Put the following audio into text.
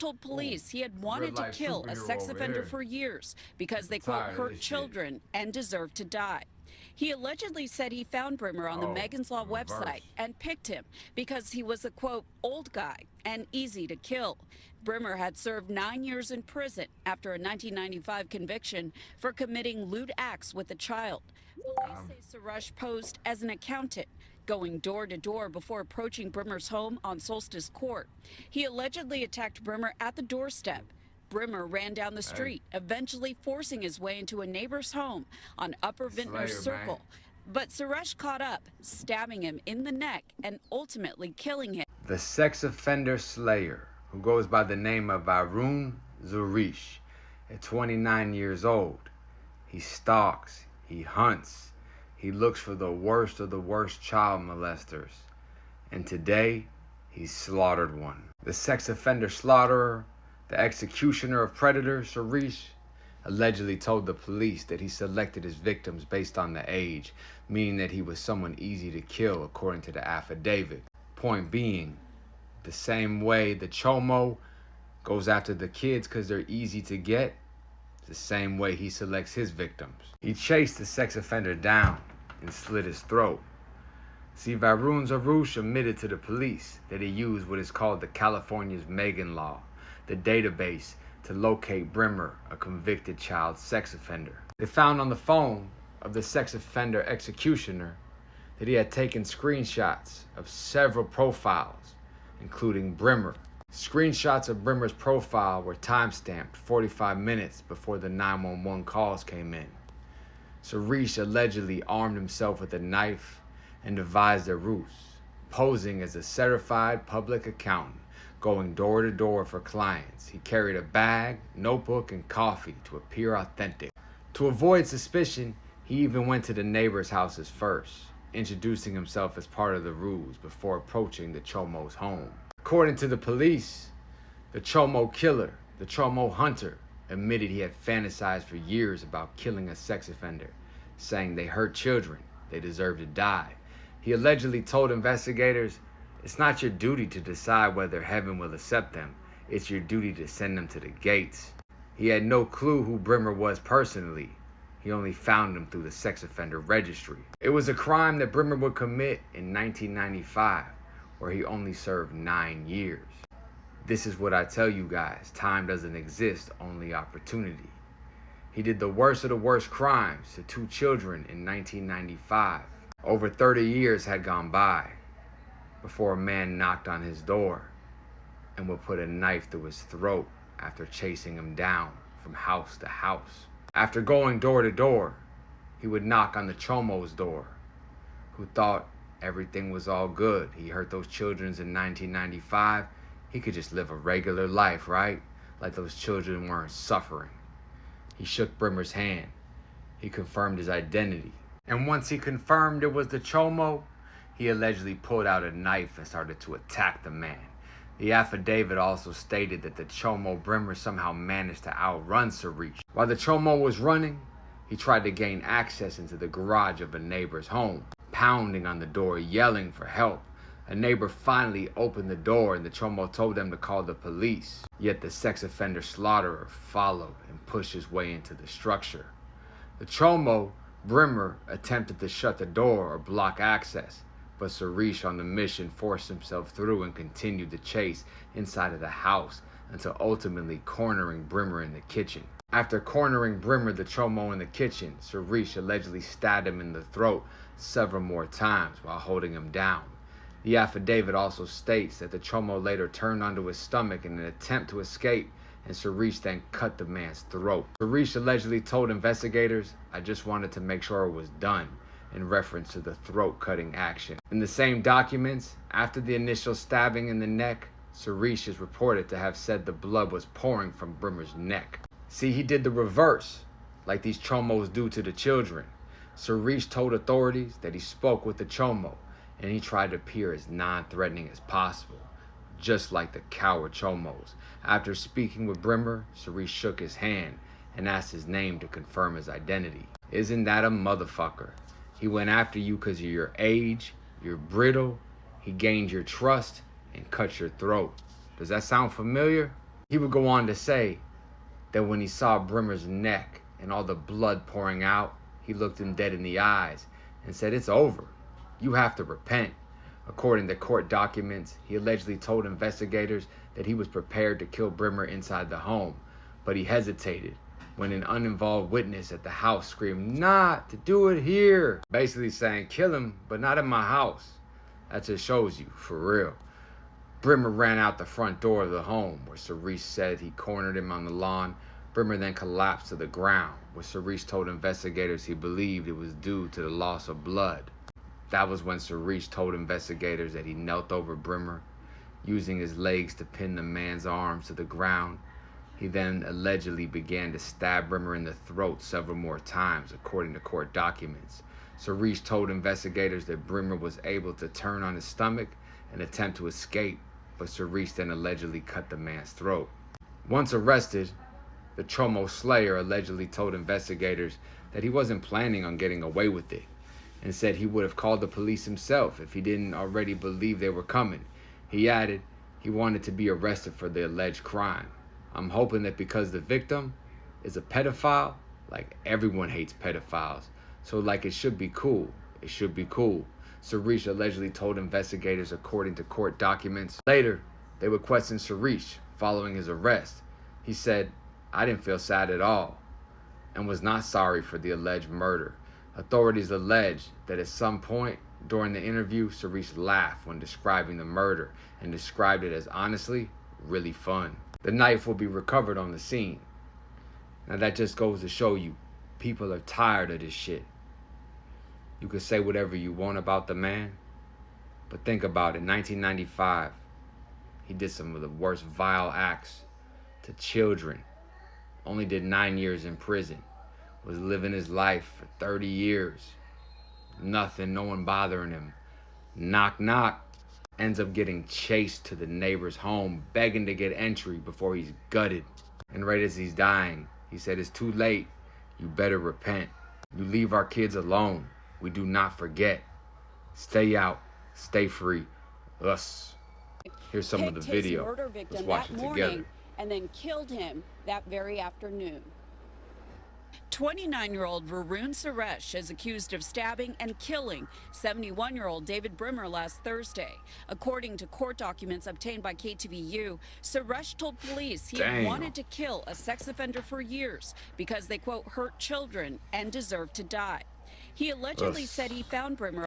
told police he had wanted to kill a sex offender for years because they, quote, hurt children and deserved to die. He allegedly said he found Brimmer on the Megan's Law website and picked him because he was a, quote, old guy and easy to kill. Brimmer had served 9 years in prison after a 1995 conviction for committing lewd acts with a child. Police say Suresh posed as an accountant, going door to door before approaching Brimmer's home on Solstice Court. He allegedly attacked Brimmer at the doorstep. Brimmer ran down the street, eventually forcing his way into a neighbor's home on Upper Vintner Circle. But Suresh caught up, stabbing him in the neck and ultimately killing him. The sex offender slayer, who goes by the name of Varun Zurish, at 29 years old. He stalks, he hunts, he looks for the worst of the worst child molesters. And today, he slaughtered one. The sex offender slaughterer, the executioner of predators, Suresh, allegedly told the police that he selected his victims based on the age, meaning that he was someone easy to kill according to the affidavit. Point being, the same way the chomo goes after the kids because they're easy to get, the same way he selects his victims. He chased the sex offender down and slit his throat. See, Varun Zurish admitted to the police that he used what is called the California's Megan Law, the database to locate Brimmer, a convicted child sex offender. They found on the phone of the sex offender executioner that he had taken screenshots of several profiles, including Brimmer. Screenshots of Brimmer's profile were timestamped 45 minutes before the 911 calls came in. Suresh allegedly armed himself with a knife and devised a ruse, posing as a certified public accountant, going door to door for clients. He carried a bag, notebook, and coffee to appear authentic. To avoid suspicion, he even went to the neighbors' houses first, introducing himself as part of the ruse before approaching the chomo's home. According to the police, the chomo killer, the chomo hunter, admitted he had fantasized for years about killing a sex offender, saying they hurt children, they deserve to die. He allegedly told investigators, "It's not your duty to decide whether heaven will accept them. It's your duty to send them to the gates." He had no clue who Brimmer was personally. He only found him through the sex offender registry. It was a crime that Brimmer would commit in 1995, where he only served 9 years. This is what I tell you guys, time doesn't exist, only opportunity. He did the worst of the worst crimes to 2 children in 1995. Over 30 years had gone by before a man knocked on his door and would put a knife through his throat after chasing him down from house to house. After going door to door, he would knock on the chomo's door, who thought everything was all good. He hurt those children in 1995. He could just live a regular life, right? Like those children weren't suffering. He shook Brimmer's hand. He confirmed his identity. And once he confirmed it was the chomo, he allegedly pulled out a knife and started to attack the man. The affidavit also stated that the chomo Brimmer somehow managed to outrun Suresh. While the chomo was running, he tried to gain access into the garage of a neighbor's home, pounding on the door, yelling for help. A neighbor finally opened the door and the chomo told them to call the police. Yet the sex offender slaughterer followed and pushed his way into the structure. The chomo Brimmer attempted to shut the door or block access, but Suresh on the mission forced himself through and continued the chase inside of the house until ultimately cornering Brimmer in the kitchen. After cornering Brimmer, the chomo, in the kitchen, Suresh allegedly stabbed him in the throat several more times while holding him down. The affidavit also states that the chomo later turned onto his stomach in an attempt to escape, and Suresh then cut the man's throat. Suresh allegedly told investigators, "I just wanted to make sure it was done," in reference to the throat-cutting action. In the same documents, after the initial stabbing in the neck, Suresh is reported to have said the blood was pouring from Brimmer's neck. See, he did the reverse, like these chomos do to the children. Suresh told authorities that he spoke with the chomo, and he tried to appear as non-threatening as possible, just like the coward chomos. After speaking with Brimmer, Suresh shook his hand and asked his name to confirm his identity. Isn't that a motherfucker? He went after you because of your age, you're brittle, he gained your trust, and cut your throat. Does that sound familiar? He would go on to say that when he saw Brimmer's neck and all the blood pouring out, he looked him dead in the eyes and said, "It's over. You have to repent." According to court documents, he allegedly told investigators that he was prepared to kill Brimmer inside the home, but he hesitated when an uninvolved witness at the house screamed, "Not to do it here," basically saying, "Kill him, but not in my house." That just shows you, for real. Brimmer ran out the front door of the home, where Suresh said he cornered him on the lawn. Brimmer then collapsed to the ground, where Suresh told investigators he believed it was due to the loss of blood. That was when Suresh told investigators that he knelt over Brimmer, using his legs to pin the man's arms to the ground. He then allegedly began to stab Brimmer in the throat several more times, according to court documents. Suresh told investigators that Brimmer was able to turn on his stomach and attempt to escape, but Suresh then allegedly cut the man's throat. Once arrested, the Chomo Slayer allegedly told investigators that he wasn't planning on getting away with it, and said he would have called the police himself if he didn't already believe they were coming. He added he wanted to be arrested for the alleged crime. "I'm hoping that because the victim is a pedophile, like everyone hates pedophiles, so like it should be cool. It should be cool," Suresh allegedly told investigators according to court documents. Later, they would question Suresh following his arrest. He said, "I didn't feel sad at all," and was not sorry for the alleged murder. Authorities allege that at some point during the interview, Suresh laughed when describing the murder and described it as honestly really fun. The knife will be recovered on the scene. Now that just goes to show you, people are tired of this shit. You could say whatever you want about the man, but think about it. 1995, he did some of the worst vile acts to children. Only did 9 years in prison. Was living his life for 30 years. Nothing, no one bothering him. Knock, knock. Ends up getting chased to the neighbor's home, begging to get entry before he's gutted. And right as he's dying, he said, "It's too late. You better repent. You leave our kids alone. We do not forget. Stay out. Stay free. Us." Here's some of the video. Murder victim Let's watch that it morning together. and then killed him that very afternoon. 29-year-old Varun Suresh is accused of stabbing and killing 71-year-old David Brimmer last Thursday. According to court documents obtained by KTVU, Suresh told police he had wanted to kill a sex offender for years because they, quote, hurt children and deserved to die. He allegedly said he found Brimmer